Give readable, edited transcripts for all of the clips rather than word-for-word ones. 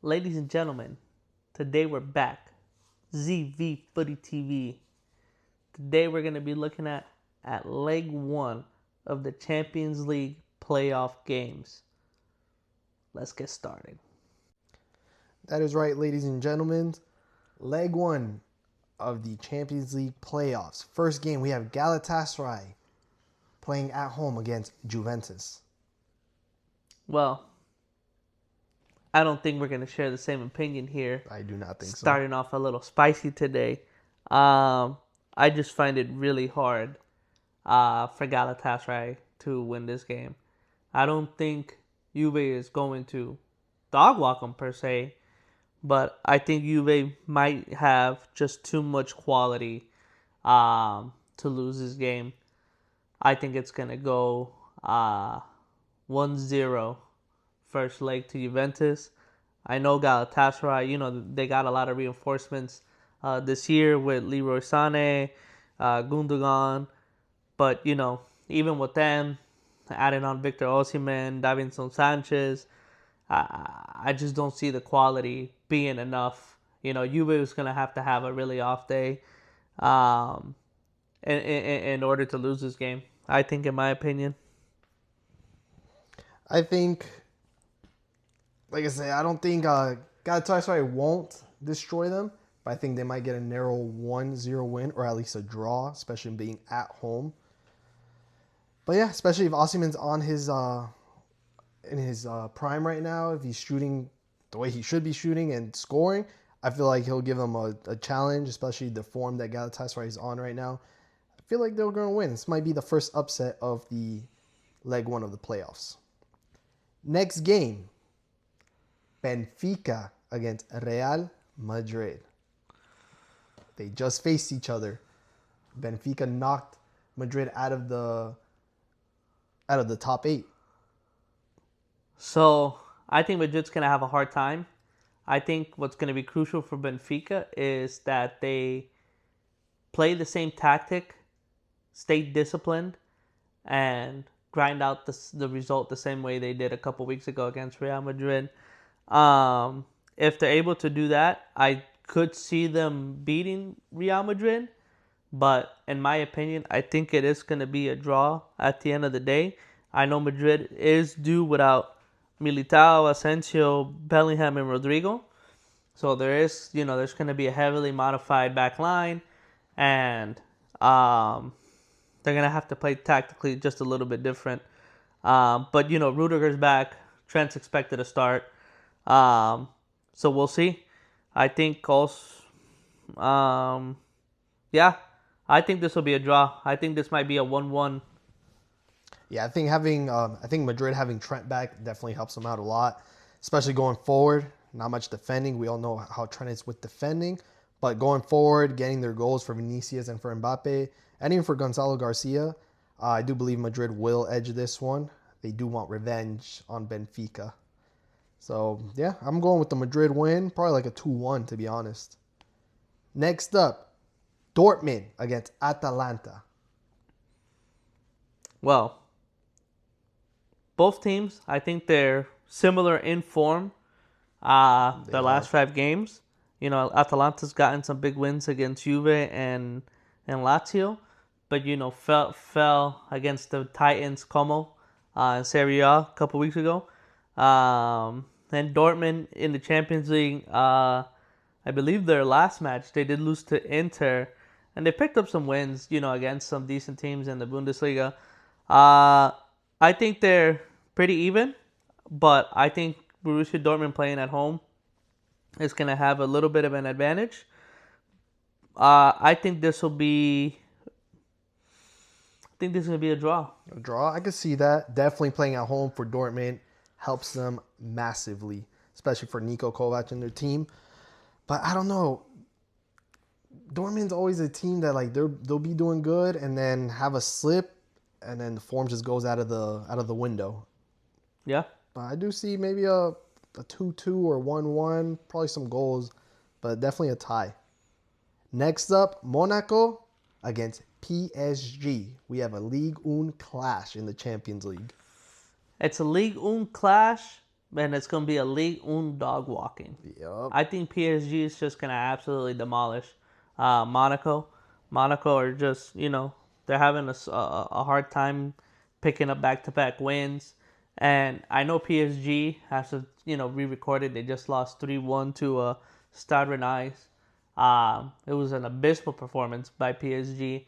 Ladies and gentlemen, today we're back. ZV Footy TV. Today we're going to be looking at leg one of the Champions League playoff games. Let's get started. That is right, ladies and gentlemen. Leg one of the Champions League playoffs. First game, we have Galatasaray playing at home against Juventus. Well, I don't think we're going to share the same opinion here. I do not think so. Starting off a little spicy today. I just find it really hard for Galatasaray to win this game. I don't think Juve is going to dog walk them per se, but I think Juve might have just too much quality to lose this game. I think it's going to go 1-0 first leg to Juventus. I know Galatasaray, they got a lot of reinforcements this year with Leroy Sané, Gundogan. But, even with them, adding on Victor Osimhen, Davinson Sanchez, I just don't see the quality being enough. Juve is going to have a really off day in order to lose this game, I think, in my opinion. I think, like I said, I don't think Galatasaray won't destroy them, but I think they might get a narrow 1-0 win or at least a draw, especially being at home. But yeah, especially if Osimhen's on his in his prime right now, if he's shooting the way he should be shooting and scoring, I feel like he'll give them a challenge, especially the form that Galatasaray is on right now. I feel like they're going to win. This might be the first upset of the leg one of the playoffs. Next game, Benfica against Real Madrid. They just faced each other. Benfica knocked Madrid out of the top 8. So I think Madrid's going to have a hard time. I think what's going to be crucial for Benfica is that they play the same tactic, stay disciplined, and grind out the result the same way they did a couple weeks ago against Real Madrid. If they're able to do that, I could see them beating Real Madrid. But in my opinion, I think it is going to be a draw at the end of the day. I know Madrid is due without Militao, Asensio, Bellingham, and Rodrigo. So there's going to be a heavily modified back line. And they're going to have to play tactically just a little bit different. But, Rudiger's back. Trent's expected to start. So we'll see. I think also, I think this will be a draw. I think this might be a 1-1. Yeah, I think Madrid having Trent back definitely helps them out a lot, especially going forward. Not much defending. We all know how Trent is with defending. But going forward, getting their goals for Vinicius and for Mbappe, and even for Gonzalo Garcia, I do believe Madrid will edge this one. They do want revenge on Benfica. So, yeah, I'm going with the Madrid win. Probably like a 2-1, to be honest. Next up, Dortmund against Atalanta. Well, both teams, I think they're similar in form. The last 5 games. Atalanta's gotten some big wins against Juve and Lazio. But, fell against the Titans Como in Serie A a couple weeks ago. And Dortmund in the Champions League, I believe their last match, they did lose to Inter. And they picked up some wins, against some decent teams in the Bundesliga. I think they're pretty even. But I think Borussia Dortmund playing at home is going to have a little bit of an advantage. I think this will be a draw. A draw? I could see that. Definitely playing at home for Dortmund helps them massively, especially for Niko Kovac and their team. But I don't know. Dortmund's always a team that they'll be doing good and then have a slip, and then the form just goes out of the window. Yeah. But I do see maybe a 2-2 or 1-1, probably some goals, but definitely a tie. Next up, Monaco against PSG. We have a Ligue 1 clash in the Champions League. It's a Ligue 1 clash, and it's going to be a League One dog walking. Yep. I think PSG is just going to absolutely demolish Monaco. Monaco are just, they're having a hard time picking up back-to-back wins. And I know PSG has to, re-recorded. They just lost 3-1 to Stade Rennais. It was an abysmal performance by PSG.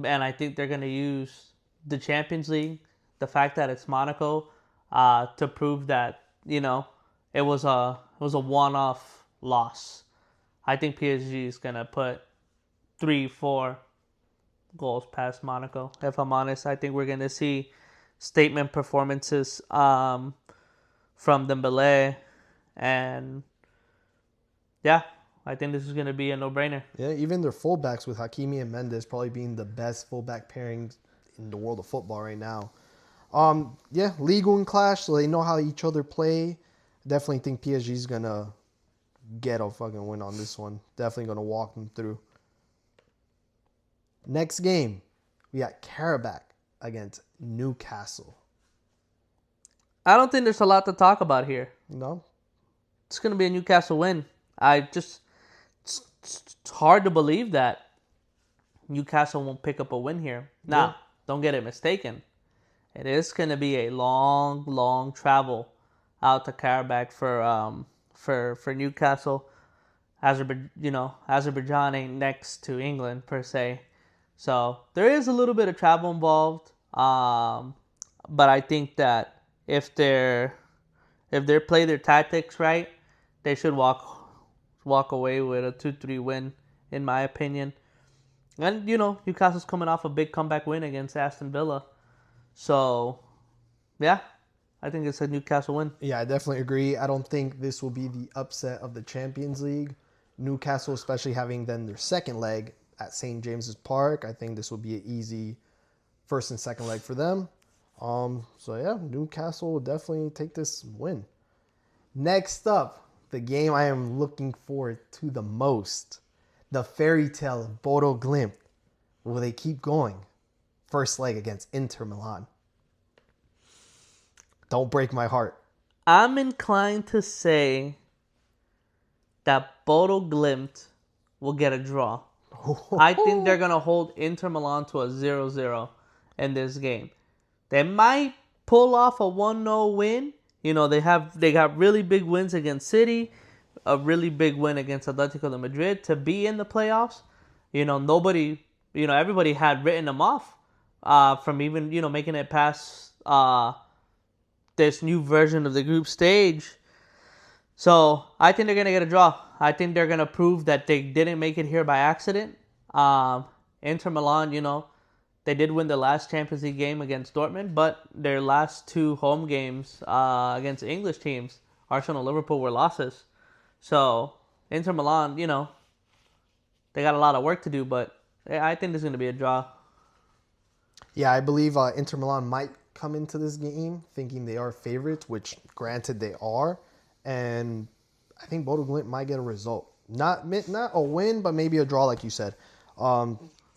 And I think they're going to use the Champions League, the fact that it's Monaco, to prove that, it was a one-off loss. I think PSG is going to put 3-4 goals past Monaco. If I'm honest, I think we're going to see statement performances from Dembélé, and yeah, I think this is going to be a no-brainer. Yeah, even their fullbacks with Hakimi and Mendes probably being the best fullback pairings in the world of football right now. Yeah, League One clash, so they know how each other play. Definitely think PSG is going to get a fucking win on this one. Definitely going to walk them through. Next game, we got Karabakh against Newcastle. I don't think there's a lot to talk about here. No? It's going to be a Newcastle win. It's hard to believe that Newcastle won't pick up a win here. Now, Don't get it mistaken. It is going to be a long, long travel out to Karabakh for Newcastle. Azerbaijan ain't next to England per se, so there is a little bit of travel involved. But I think that if they play their tactics right, they should walk away with a 2-3 win, in my opinion. And Newcastle's coming off a big comeback win against Aston Villa. So, yeah, I think it's a Newcastle win. Yeah, I definitely agree. I don't think this will be the upset of the Champions League. Newcastle, especially having then their second leg at St. James's Park, I think this will be an easy first and second leg for them. So, yeah, Newcastle will definitely take this win. Next up, the game I am looking forward to the most. The fairy tale of Bodo Glimt. Will they keep going? First leg against Inter Milan. Don't break my heart. I'm inclined to say that Bodo Glimt will get a draw. I think they're going to hold Inter Milan to a 0-0 in this game. They might pull off a 1-0 win. They got really big wins against City, a really big win against Atletico de Madrid to be in the playoffs. Everybody had written them off from even, making it past this new version of the group stage. So I think they're going to get a draw. I think they're going to prove that they didn't make it here by accident. Inter Milan, they did win the last Champions League game against Dortmund, but their last two home games against English teams, Arsenal and Liverpool, were losses. So Inter Milan, they got a lot of work to do, but I think there's going to be a draw. Yeah, I believe Inter Milan might come into this game thinking they are favorites, which granted they are. And I think Bodo Glimt might get a result. Not a win, but maybe a draw like you said.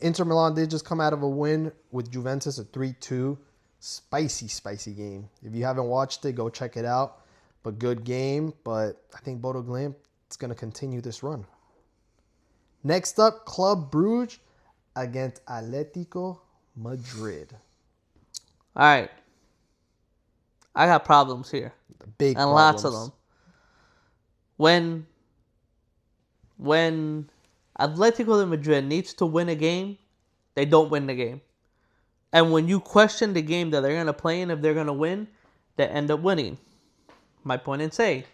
Inter Milan did just come out of a win with Juventus, a 3-2. Spicy game. If you haven't watched it, go check it out. But good game. But I think Bodo Glimt is going to continue this run. Next up, Club Brugge against Atletico Madrid. All right. I got problems here. Big and problems. Lots of them. When Atletico de Madrid needs to win a game, they don't win the game. And when you question the game that they're going to play in, if they're going to win, they end up winning. My point in saying.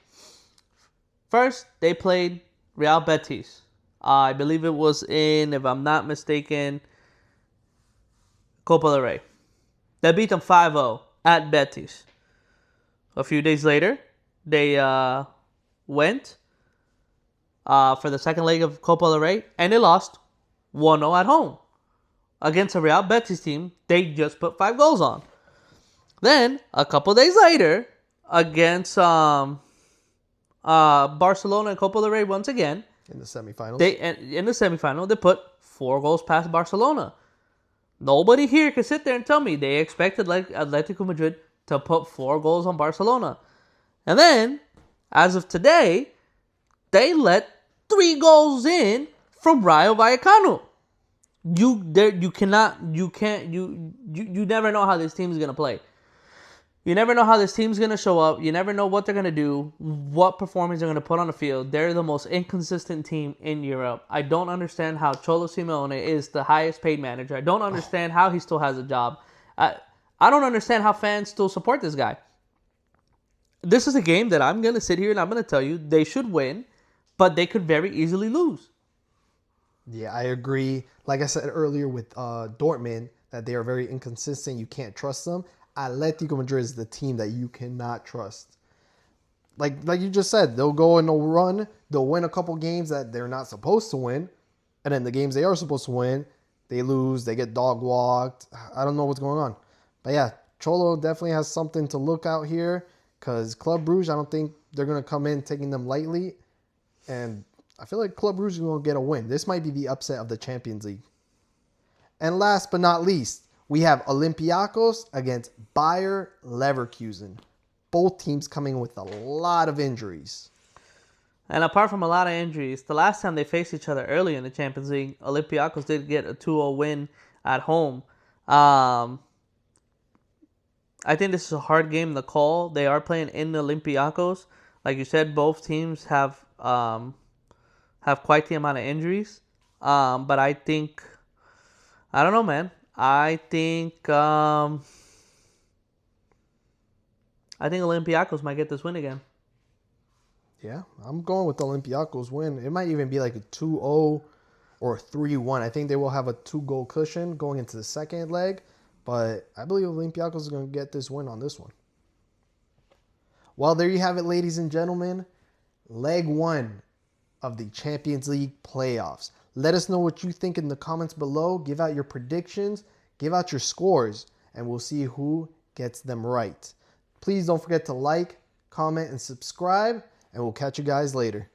First, they played Real Betis. I believe it was in, if I'm not mistaken, Copa del Rey. They beat them 5-0 at Betis. A few days later, they went for the second leg of Copa del Rey, and they lost 1-0 at home against a Real Betis team they just put 5 goals on. Then, a couple days later, against Barcelona and Copa del Rey once again, in the semifinals. In the semifinal, they put 4 goals past Barcelona. Nobody here can sit there and tell me they expected Atletico Madrid to put 4 goals on Barcelona. And then, as of today, they let 3 goals in from Rayo Vallecano. You never know how this team is gonna play. You never know how this team's gonna show up. You never know what they're gonna do, what performance they're gonna put on the field. They're the most inconsistent team in Europe. I don't understand how Cholo Simeone is the highest paid manager. I don't understand how he still has a job. I don't understand how fans still support this guy. This is a game that I'm gonna sit here and I'm gonna tell you they should win, but they could very easily lose. Yeah, I agree. Like I said earlier with Dortmund, that they are very inconsistent. You can't trust them. Atletico Madrid is the team that you cannot trust. Like you just said, they'll go and they'll run. They'll win a couple games that they're not supposed to win. And then the games they are supposed to win, they lose. They get dog walked. I don't know what's going on. But yeah, Cholo definitely has something to look out here because Club Brugge, I don't think they're going to come in taking them lightly. And I feel like Club Brugge is going to get a win. This might be the upset of the Champions League. And last but not least, we have Olympiacos against Bayer Leverkusen. Both teams coming with a lot of injuries. And apart from a lot of injuries, the last time they faced each other early in the Champions League, Olympiacos did get a 2-0 win at home. I think this is a hard game to call. They are playing in the Olympiacos. Like you said, both teams have quite the amount of injuries. But I think, I don't know, man. I think Olympiacos might get this win again. Yeah, I'm going with the Olympiacos win. It might even be like a 2-0 or 3-1. I think they will have a 2-goal cushion going into the second leg. But I believe Olympiacos is going to get this win on this one. Well, there you have it, ladies and gentlemen. Leg 1 of the Champions League playoffs. Let us know what you think in the comments below. Give out your predictions. Give out your scores. And we'll see who gets them right. Please don't forget to like, comment, and subscribe. And we'll catch you guys later.